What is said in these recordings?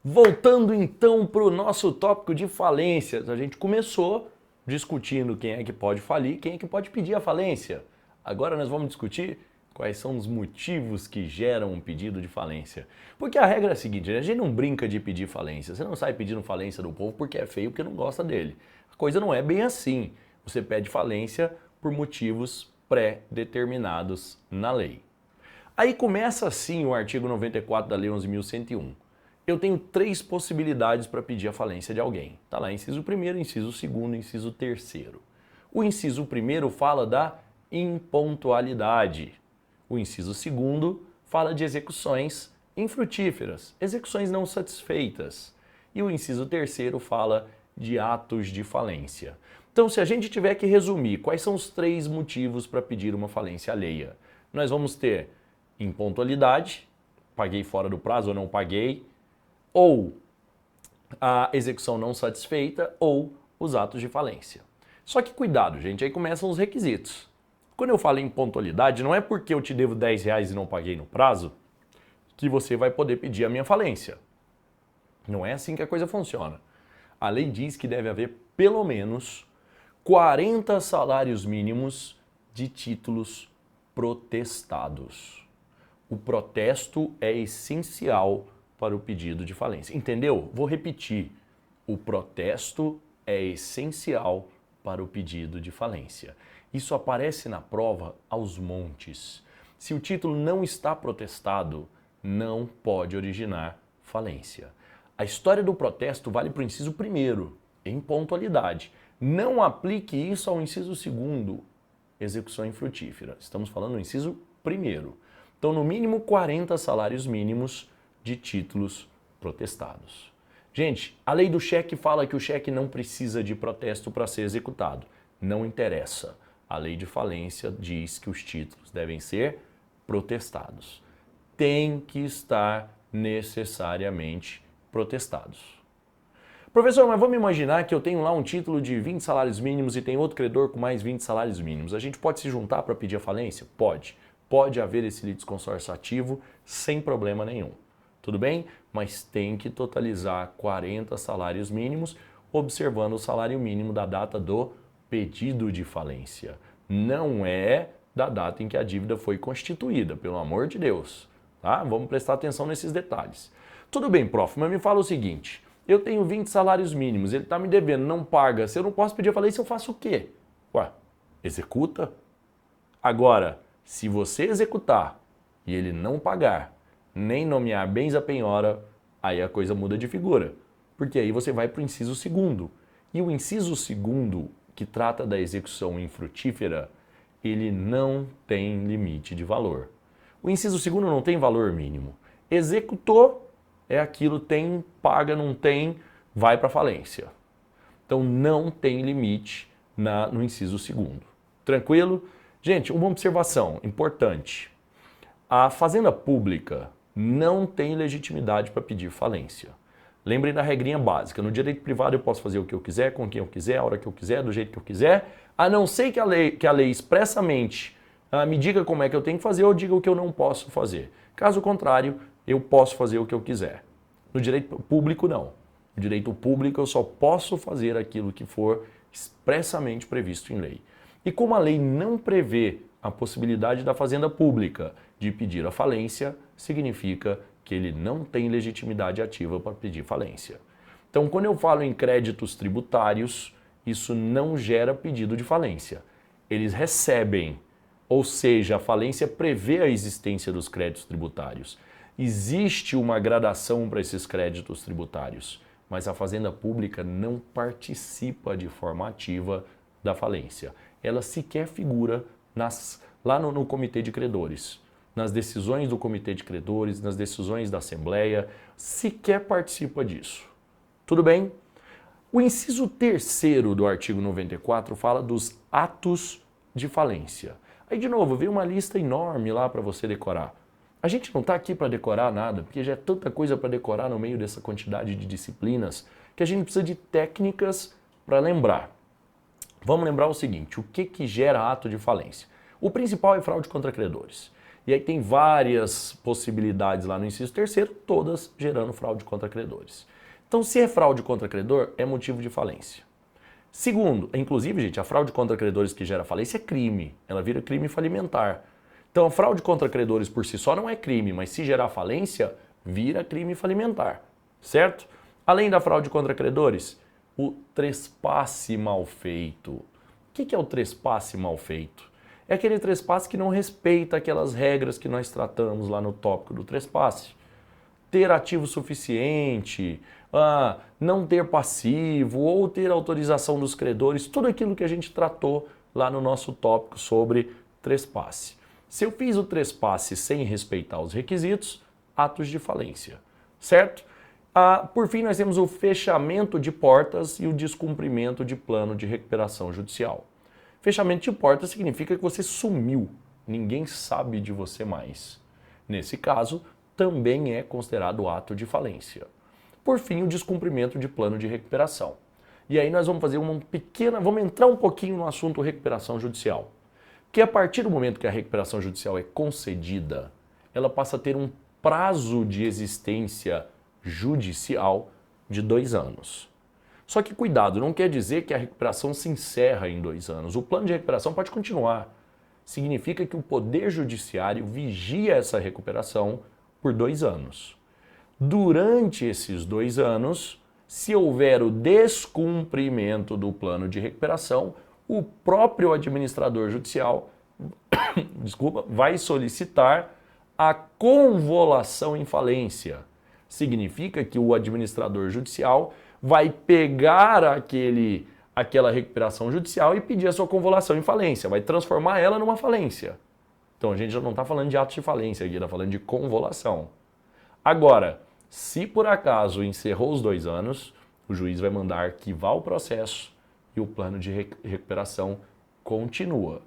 Voltando então para o nosso tópico de falências, a gente começou discutindo quem é que pode falir, quem é que pode pedir a falência. Agora nós vamos discutir quais são os motivos que geram um pedido de falência. Porque a regra é a seguinte, a gente não brinca de pedir falência, você não sai pedindo falência do povo porque é feio, porque não gosta dele. A coisa não é bem assim. Você pede falência por motivos pré-determinados na lei. Aí começa assim o artigo 94 da Lei 11.101. Eu tenho três possibilidades para pedir a falência de alguém. Está lá, inciso 1º, inciso 2º, inciso 3º. O inciso 1º fala da impontualidade. O inciso 2º fala de execuções infrutíferas, execuções não satisfeitas. E o inciso 3º fala de atos de falência. Então, se a gente tiver que resumir quais são os três motivos para pedir uma falência alheia, nós vamos ter impontualidade, paguei fora do prazo ou não paguei, ou a execução não satisfeita, ou os atos de falência. Só que cuidado, gente, aí começam os requisitos. Quando eu falo em pontualidade, não é porque eu te devo R$ 10 e não paguei no prazo que você vai poder pedir a minha falência. Não é assim que a coisa funciona. A lei diz que deve haver pelo menos 40 salários mínimos de títulos protestados. O protesto é essencial para o pedido de falência. Entendeu? Vou repetir. O protesto é essencial para o pedido de falência. Isso aparece na prova aos montes. Se o título não está protestado, não pode originar falência. A história do protesto vale para o inciso 1º, em pontualidade. Não aplique isso ao inciso 2º, execução infrutífera. Estamos falando do inciso 1º. Então, no mínimo 40 salários mínimos de títulos protestados. Gente, a lei do cheque fala que o cheque não precisa de protesto para ser executado. Não interessa. A lei de falência diz que os títulos devem ser protestados. Tem que estar necessariamente protestados. Professor, mas vamos imaginar que eu tenho lá um título de 20 salários mínimos e tem outro credor com mais 20 salários mínimos. A gente pode se juntar para pedir a falência? Pode. Pode haver esse litisconsórcio ativo sem problema nenhum. Tudo bem? Mas tem que totalizar 40 salários mínimos, observando o salário mínimo da data do pedido de falência. Não é da data em que a dívida foi constituída, pelo amor de Deus. Tá? Vamos prestar atenção nesses detalhes. Tudo bem, prof, mas me fala o seguinte, eu tenho 20 salários mínimos, ele está me devendo, não paga, se eu não posso pedir a falência, eu faço o quê? Ué, executa? Agora, se você executar e ele não pagar, nem nomear bens à penhora, aí a coisa muda de figura. Porque aí você vai para o inciso 2º. E o inciso 2º, que trata da execução infrutífera, ele não tem limite de valor. O inciso 2º não tem valor mínimo. Executou, é aquilo, tem, paga, não tem, vai para falência. Então não tem limite no inciso 2º. Tranquilo? Gente, uma observação importante. A fazenda pública não tem legitimidade para pedir falência. Lembrem da regrinha básica. No direito privado eu posso fazer o que eu quiser, com quem eu quiser, a hora que eu quiser, do jeito que eu quiser, a não ser que a lei expressamente me diga como é que eu tenho que fazer ou diga o que eu não posso fazer. Caso contrário, eu posso fazer o que eu quiser. No direito público, não. No direito público eu só posso fazer aquilo que for expressamente previsto em lei. E como a lei não prevê a possibilidade da fazenda pública de pedir a falência, significa que ele não tem legitimidade ativa para pedir falência. Então, quando eu falo em créditos tributários, isso não gera pedido de falência. Eles recebem, ou seja, a falência prevê a existência dos créditos tributários. Existe uma gradação para esses créditos tributários, mas a fazenda pública não participa de forma ativa da falência. Ela sequer figura lá no comitê de credores, nas decisões do comitê de credores, nas decisões da Assembleia, sequer participa disso. Tudo bem? O inciso 3º do artigo 94 fala dos atos de falência. Aí, de novo, veio uma lista enorme lá para você decorar. A gente não está aqui para decorar nada, porque já é tanta coisa para decorar no meio dessa quantidade de disciplinas, que a gente precisa de técnicas para lembrar. Vamos lembrar o seguinte, o que gera ato de falência? O principal é fraude contra credores. E aí tem várias possibilidades lá no inciso terceiro, todas gerando fraude contra credores. Então, se é fraude contra credor, é motivo de falência. Segundo, inclusive, gente, a fraude contra credores que gera falência é crime. Ela vira crime falimentar. Então, a fraude contra credores por si só não é crime, mas se gerar falência, vira crime falimentar, certo? Além da fraude contra credores, o trespasse mal feito. O que é o trespasse mal feito? É aquele trespasse que não respeita aquelas regras que nós tratamos lá no tópico do trespasse. Ter ativo suficiente, não ter passivo ou ter autorização dos credores, tudo aquilo que a gente tratou lá no nosso tópico sobre trespasse. Se eu fiz o trespasse sem respeitar os requisitos, atos de falência, certo? Por fim, nós temos o fechamento de portas e o descumprimento de plano de recuperação judicial. Fechamento de portas significa que você sumiu, ninguém sabe de você mais. Nesse caso, também é considerado ato de falência. Por fim, o descumprimento de plano de recuperação. E aí nós vamos fazer vamos entrar um pouquinho no assunto recuperação judicial. Porque a partir do momento que a recuperação judicial é concedida, ela passa a ter um prazo de existência judicial de 2 anos. Só que cuidado, não quer dizer que a recuperação se encerra em 2 anos. O plano de recuperação pode continuar. Significa que o Poder Judiciário vigia essa recuperação por 2 anos. Durante esses 2 anos, se houver o descumprimento do plano de recuperação, o próprio administrador judicial vai solicitar a convolação em falência. Significa que o administrador judicial vai pegar aquela recuperação judicial e pedir a sua convolação em falência, vai transformar ela numa falência. Então a gente já não está falando de ato de falência aqui, está falando de convolação. Agora, se por acaso encerrou os 2 anos, o juiz vai mandar arquivar o processo e o plano de recuperação continua.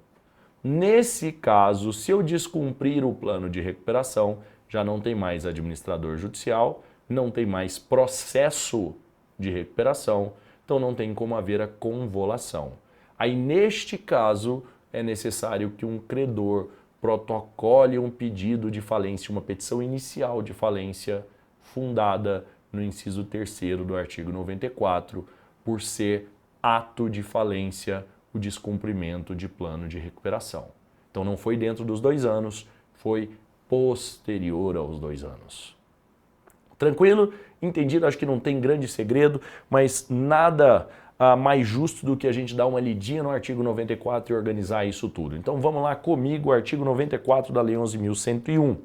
Nesse caso, se eu descumprir o plano de recuperação, já não tem mais administrador judicial, não tem mais processo de recuperação, então não tem como haver a convolação. Aí, neste caso, é necessário que um credor protocole um pedido de falência, uma petição inicial de falência fundada no inciso 3º do artigo 94, por ser ato de falência o descumprimento de plano de recuperação. Então não foi dentro dos 2 anos, foi posterior aos 2 anos. Tranquilo? Entendido? Acho que não tem grande segredo, mas nada mais justo do que a gente dar uma lidinha no artigo 94 e organizar isso tudo. Então vamos lá comigo, o artigo 94 da Lei 11.101.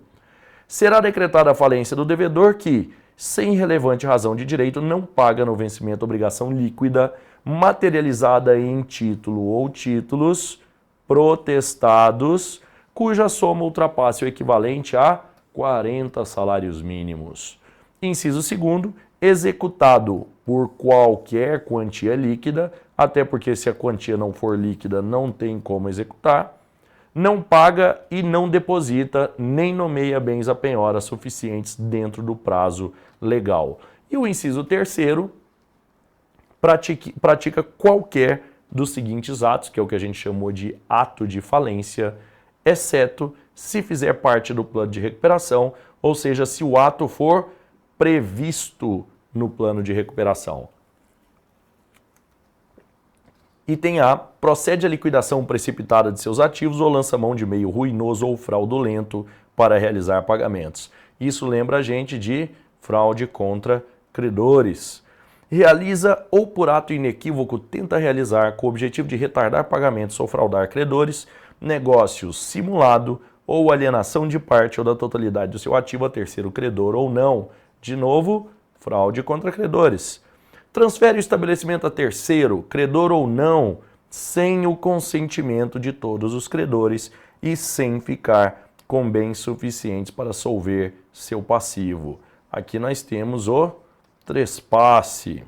Será decretada a falência do devedor que, sem relevante razão de direito, não paga no vencimento obrigação líquida materializada em título ou títulos protestados, cuja soma ultrapasse o equivalente a 40 salários mínimos. Inciso 2º, executado por qualquer quantia líquida, até porque se a quantia não for líquida não tem como executar, não paga e não deposita nem nomeia bens a penhora suficientes dentro do prazo legal. E o inciso 3º, pratica qualquer dos seguintes atos, que é o que a gente chamou de ato de falência, exceto se fizer parte do plano de recuperação, ou seja, se o ato for previsto no plano de recuperação. Item A, procede à liquidação precipitada de seus ativos ou lança mão de meio ruinoso ou fraudulento para realizar pagamentos. Isso lembra a gente de fraude contra credores. Realiza ou por ato inequívoco tenta realizar com o objetivo de retardar pagamentos ou fraudar credores, negócio simulado ou alienação de parte ou da totalidade do seu ativo a terceiro credor ou não. De novo, fraude contra credores. Transfere o estabelecimento a terceiro, credor ou não, sem o consentimento de todos os credores e sem ficar com bens suficientes para solver seu passivo. Aqui nós temos o trespasse.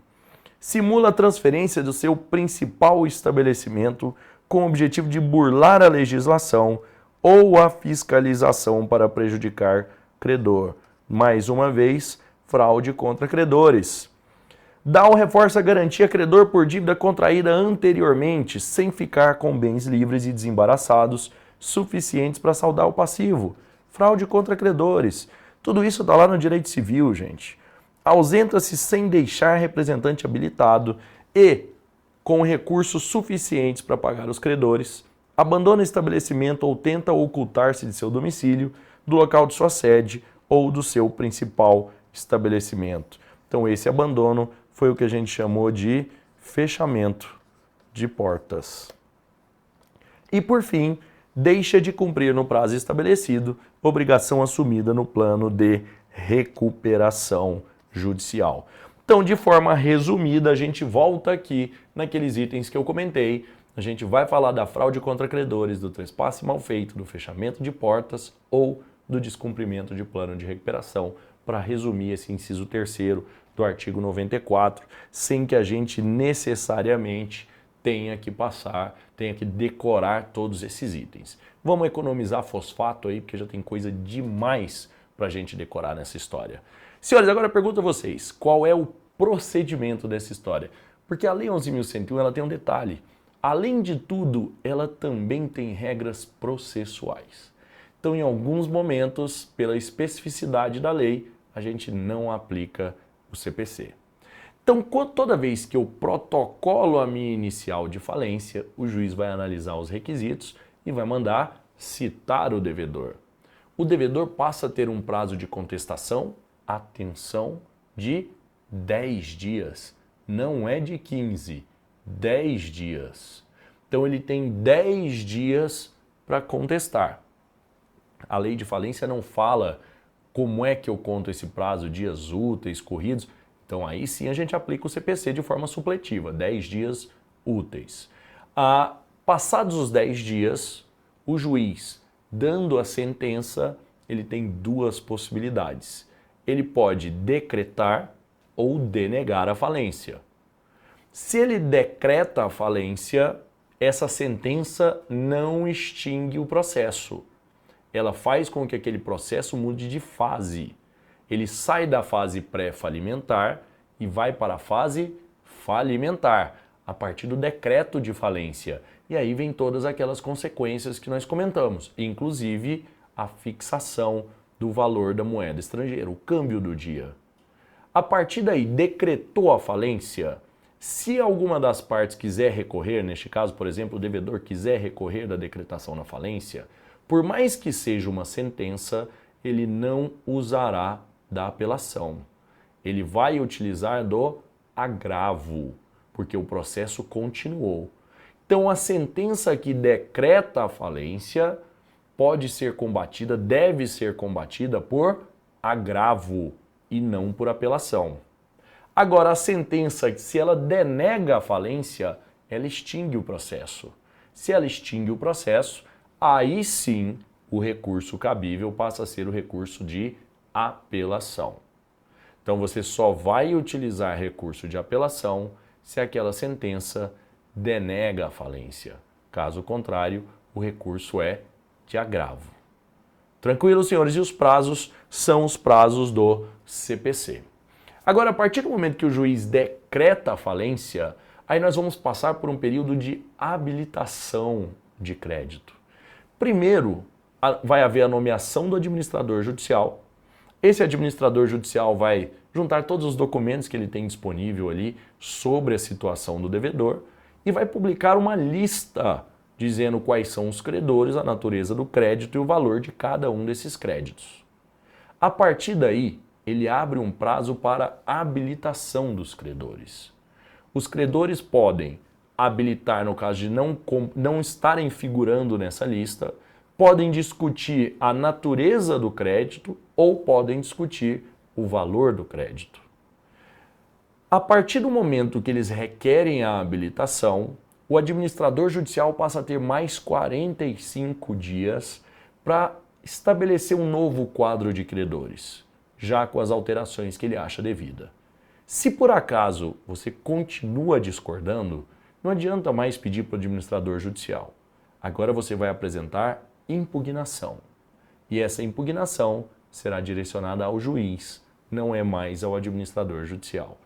Simula a transferência do seu principal estabelecimento com o objetivo de burlar a legislação ou a fiscalização para prejudicar credor. Mais uma vez, fraude contra credores. Dá ou reforça a garantia a credor por dívida contraída anteriormente, sem ficar com bens livres e desembaraçados suficientes para saldar o passivo. fraude contra credores. Tudo isso está lá no direito civil, gente. Ausenta-se sem deixar representante habilitado e com recursos suficientes para pagar os credores, abandona o estabelecimento ou tenta ocultar-se de seu domicílio, do local de sua sede ou do seu principal estabelecimento. Então esse abandono foi o que a gente chamou de fechamento de portas. E por fim, deixa de cumprir no prazo estabelecido obrigação assumida no plano de recuperação judicial. Então, de forma resumida, a gente volta aqui naqueles itens que eu comentei. A gente vai falar da fraude contra credores, do trespasse mal feito, do fechamento de portas ou do descumprimento de plano de recuperação, para resumir esse inciso 3º do artigo 94, sem que a gente necessariamente tenha que decorar todos esses itens. Vamos economizar fosfato aí, porque já tem coisa demais para a gente decorar nessa história. Senhores, agora eu pergunto a vocês, qual é o procedimento dessa história? Porque a Lei 11.101 ela tem um detalhe. Além de tudo, ela também tem regras processuais. Então, em alguns momentos, pela especificidade da lei, a gente não aplica o CPC. Então, toda vez que eu protocolo a minha inicial de falência, o juiz vai analisar os requisitos e vai mandar citar o devedor. O devedor passa a ter um prazo de contestação, atenção, de 10 dias. Não é de 15, 10 dias. Então, ele tem 10 dias para contestar. A lei de falência não fala como é que eu conto esse prazo, dias úteis, corridos. Então aí sim a gente aplica o CPC de forma supletiva, 10 dias úteis. Passados os 10 dias, o juiz, dando a sentença, ele tem duas possibilidades. Ele pode decretar ou denegar a falência. Se ele decreta a falência, essa sentença não extingue o processo. Ela faz com que aquele processo mude de fase. Ele sai da fase pré-falimentar e vai para a fase falimentar, a partir do decreto de falência. E aí vem todas aquelas consequências que nós comentamos, inclusive a fixação do valor da moeda estrangeira, o câmbio do dia. A partir daí, decretou a falência. Se alguma das partes quiser recorrer, neste caso, por exemplo, o devedor quiser recorrer da decretação na falência, por mais que seja uma sentença, ele não usará da apelação. Ele vai utilizar do agravo, porque o processo continuou. Então, a sentença que decreta a falência pode ser combatida, deve ser combatida por agravo e não por apelação. Agora, a sentença, se ela denega a falência, ela extingue o processo. Se ela extingue o processo, aí sim o recurso cabível passa a ser o recurso de apelação. Então você só vai utilizar recurso de apelação se aquela sentença denega a falência. Caso contrário, o recurso é de agravo. Tranquilo, senhores? E os prazos são os prazos do CPC. Agora, a partir do momento que o juiz decreta a falência, aí nós vamos passar por um período de habilitação de crédito. Primeiro, vai haver a nomeação do administrador judicial. Esse administrador judicial vai juntar todos os documentos que ele tem disponível ali sobre a situação do devedor e vai publicar uma lista dizendo quais são os credores, a natureza do crédito e o valor de cada um desses créditos. A partir daí, ele abre um prazo para habilitação dos credores. Os credores podem habilitar no caso de não estarem figurando nessa lista, podem discutir a natureza do crédito ou podem discutir o valor do crédito. A partir do momento que eles requerem a habilitação, o administrador judicial passa a ter mais 45 dias para estabelecer um novo quadro de credores, já com as alterações que ele acha devida. Se por acaso você continua discordando, não adianta mais pedir para o administrador judicial. Agora você vai apresentar impugnação. E essa impugnação será direcionada ao juiz, não é mais ao administrador judicial.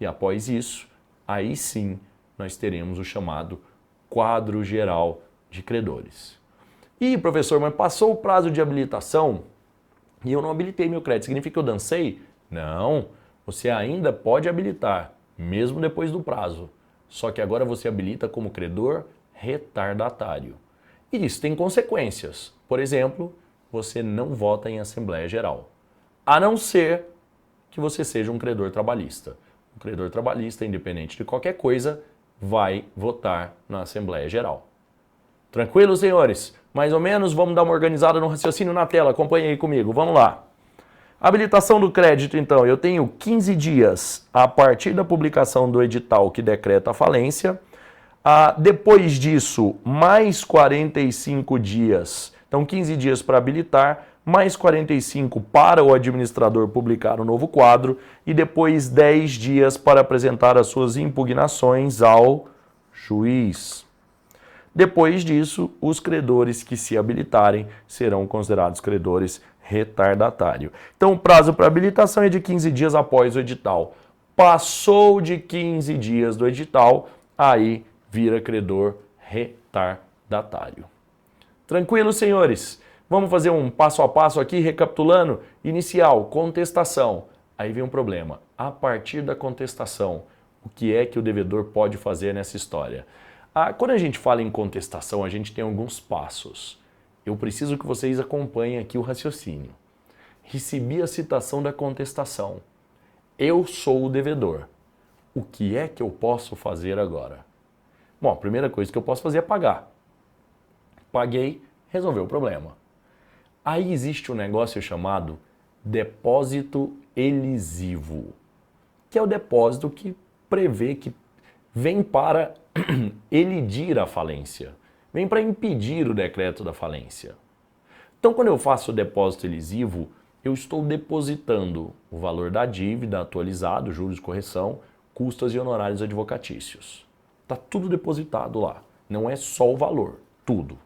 E após isso, aí sim, nós teremos o chamado quadro geral de credores. E, professor, mas passou o prazo de habilitação? e eu não habilitei meu crédito. Significa que eu dancei? Não, você ainda pode habilitar, mesmo depois do prazo. Só que agora você habilita como credor retardatário. E isso tem consequências. Por exemplo, você não vota em Assembleia Geral. A não ser que você seja um credor trabalhista. O credor trabalhista, independente de qualquer coisa, vai votar na Assembleia Geral. Tranquilo, senhores? Mais ou menos, vamos dar uma organizada no raciocínio na tela. Acompanhe aí comigo, vamos lá. Habilitação do crédito, então, eu tenho 15 dias a partir da publicação do edital que decreta a falência. Depois disso, mais 45 dias. Então, 15 dias para habilitar, mais 45 para o administrador publicar o novo quadro e depois 10 dias para apresentar as suas impugnações ao juiz. Depois disso, os credores que se habilitarem serão considerados credores retardatário. Então, o prazo para habilitação é de 15 dias após o edital. Passou de 15 dias do edital, aí vira credor retardatário. Tranquilo, senhores? Vamos fazer um passo a passo aqui, recapitulando. Inicial, contestação. Aí vem um problema. A partir da contestação, o que é que o devedor pode fazer nessa história? Quando a gente fala em contestação, a gente tem alguns passos. Eu preciso que vocês acompanhem aqui o raciocínio. Recebi a citação da contestação. Eu sou o devedor. O que é que eu posso fazer agora? Bom, a primeira coisa que eu posso fazer é pagar. Paguei, resolveu o problema. Aí existe um negócio chamado depósito elisivo, que é o depósito que prevê, que vem para elidir a falência, vem para impedir o decreto da falência. Então, quando eu faço o depósito elisivo, eu estou depositando o valor da dívida atualizado, juros de correção, custas e honorários advocatícios. Está tudo depositado lá, não é só o valor, tudo.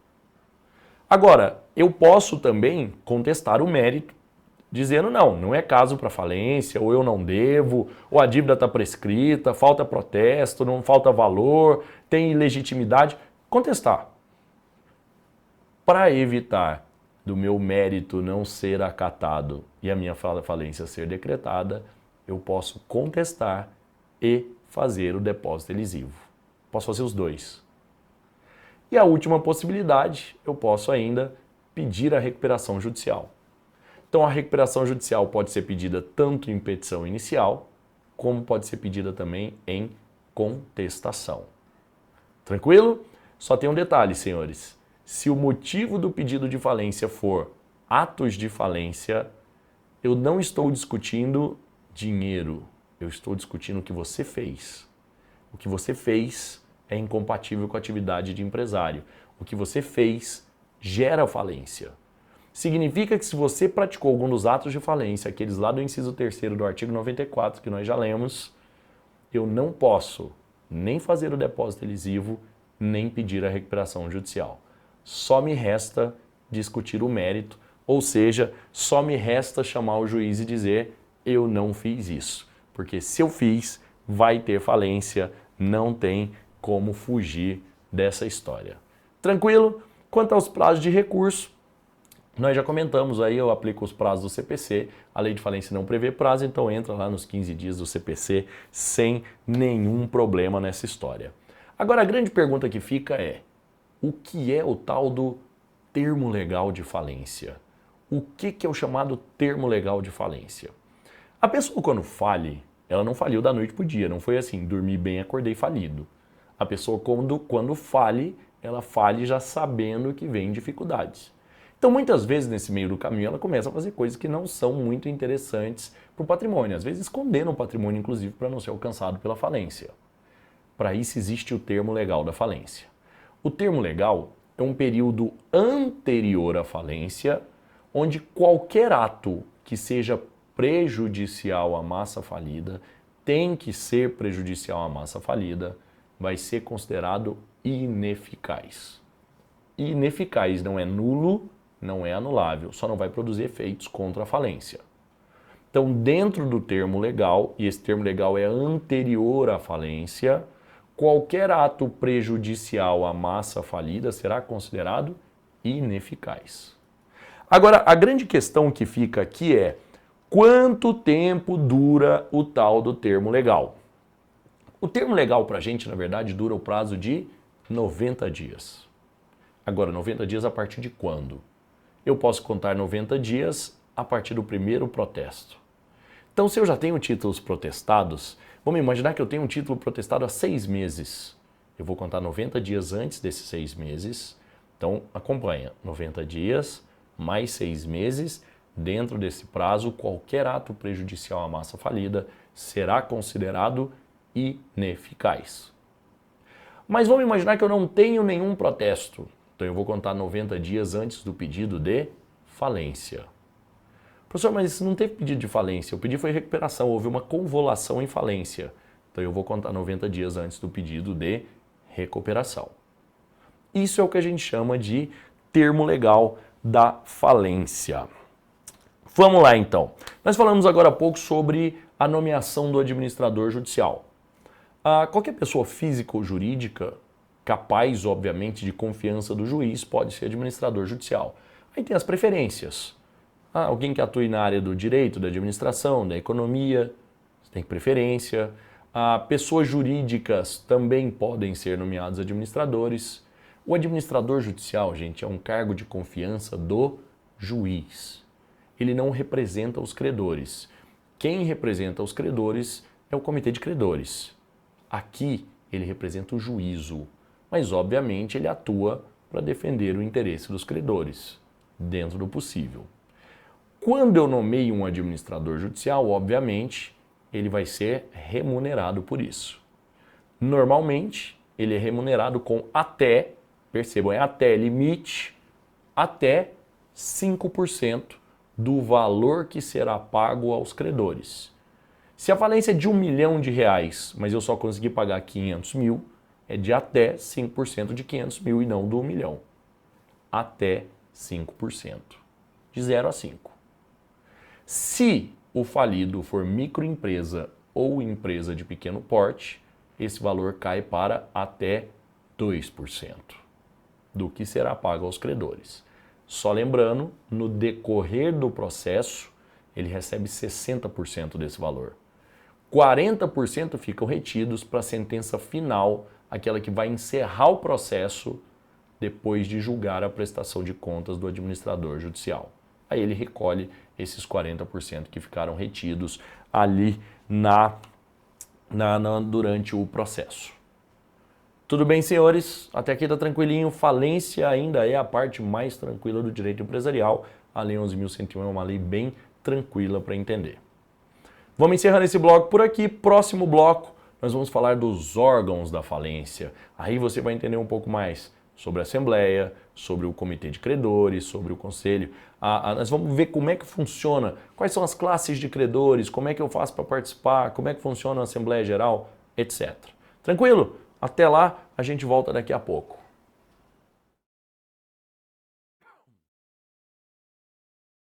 Agora, eu posso também contestar o mérito, dizendo não é caso para falência, ou eu não devo, ou a dívida está prescrita, falta protesto, não falta valor, tem ilegitimidade. Contestar. Para evitar do meu mérito não ser acatado e a minha falência ser decretada, eu posso contestar e fazer o depósito elisivo. Posso fazer os dois. E a última possibilidade, eu posso ainda pedir a recuperação judicial. Então, a recuperação judicial pode ser pedida tanto em petição inicial, como pode ser pedida também em contestação. Tranquilo? Só tem um detalhe, senhores. Se o motivo do pedido de falência for atos de falência, eu não estou discutindo dinheiro, eu estou discutindo o que você fez. O que você fez é incompatível com a atividade de empresário. O que você fez gera falência. Significa que se você praticou algum dos atos de falência, aqueles lá do inciso 3º do artigo 94, que nós já lemos, eu não posso nem fazer o depósito elisivo, nem pedir a recuperação judicial. Só me resta discutir o mérito, ou seja, só me resta chamar o juiz e dizer eu não fiz isso. Porque se eu fiz, vai ter falência, não tem como fugir dessa história. Tranquilo? Quanto aos prazos de recurso, nós já comentamos aí, eu aplico os prazos do CPC, a lei de falência não prevê prazo, então entra lá nos 15 dias do CPC sem nenhum problema nessa história. Agora a grande pergunta que fica é, o que é o tal do termo legal de falência? O que é o chamado termo legal de falência? A pessoa quando fale, ela não faliu da noite pro dia, não foi assim, dormi bem, acordei falido. A pessoa quando fale, ela fale já sabendo que vem dificuldades. Então, muitas vezes, nesse meio do caminho, ela começa a fazer coisas que não são muito interessantes para o patrimônio. Às vezes, escondendo o patrimônio, inclusive, para não ser alcançado pela falência. Para isso, existe o termo legal da falência. O termo legal é um período anterior à falência, onde qualquer ato que seja prejudicial à massa falida, tem que ser prejudicial à massa falida, vai ser considerado ineficaz. Ineficaz não é nulo, não é anulável, só não vai produzir efeitos contra a falência. Então, dentro do termo legal, e esse termo legal é anterior à falência, qualquer ato prejudicial à massa falida será considerado ineficaz. Agora, a grande questão que fica aqui é quanto tempo dura o tal do termo legal? O termo legal para a gente, na verdade, dura o prazo de 90 dias. Agora, 90 dias a partir de quando? Eu posso contar 90 dias a partir do primeiro protesto. Então, se eu já tenho títulos protestados, vamos imaginar que eu tenho um título protestado há 6 meses. Eu vou contar 90 dias antes desses 6 meses. Então, acompanha, 90 dias mais 6 meses. Dentro desse prazo, qualquer ato prejudicial à massa falida será considerado ineficaz. Mas vamos imaginar que eu não tenho nenhum protesto. Então eu vou contar 90 dias antes do pedido de falência. Professor, mas não teve pedido de falência, o pedido foi recuperação, houve uma convolução em falência. Então eu vou contar 90 dias antes do pedido de recuperação. Isso é o que a gente chama de termo legal da falência. Vamos lá então. Nós falamos agora há pouco sobre a nomeação do administrador judicial. Qualquer pessoa física ou jurídica, capaz, obviamente, de confiança do juiz, pode ser administrador judicial. Aí tem as preferências. Alguém que atue na área do direito, da administração, da economia, tem preferência. Pessoas jurídicas também podem ser nomeados administradores. O administrador judicial, gente, é um cargo de confiança do juiz. Ele não representa os credores. Quem representa os credores é o comitê de credores. Aqui ele representa o juízo, mas obviamente ele atua para defender o interesse dos credores, dentro do possível. Quando eu nomeio um administrador judicial, obviamente, ele vai ser remunerado por isso. Normalmente, ele é remunerado com até, percebam, é até limite, até 5% do valor que será pago aos credores. Se a falência é de R$1 milhão, mas eu só consegui pagar 500 mil, é de até 5% de 500 mil e não do 1 milhão. Até 5%. De 0 a 5. Se o falido for microempresa ou empresa de pequeno porte, esse valor cai para até 2% do que será pago aos credores. Só lembrando, no decorrer do processo, ele recebe 60% desse valor. 40% ficam retidos para a sentença final, aquela que vai encerrar o processo depois de julgar a prestação de contas do administrador judicial. Aí ele recolhe esses 40% que ficaram retidos ali durante o processo. Tudo bem, senhores? Até aqui está tranquilinho. Falência ainda é a parte mais tranquila do direito empresarial. A Lei 11.101 é uma lei bem tranquila para entender. Vamos encerrando esse bloco por aqui. Próximo bloco, nós vamos falar dos órgãos da falência. Aí você vai entender um pouco mais sobre a Assembleia, sobre o Comitê de Credores, sobre o Conselho. Nós vamos ver como é que funciona, quais são as classes de credores, como é que eu faço para participar, como é que funciona a Assembleia Geral, etc. Tranquilo? Até lá, a gente volta daqui a pouco.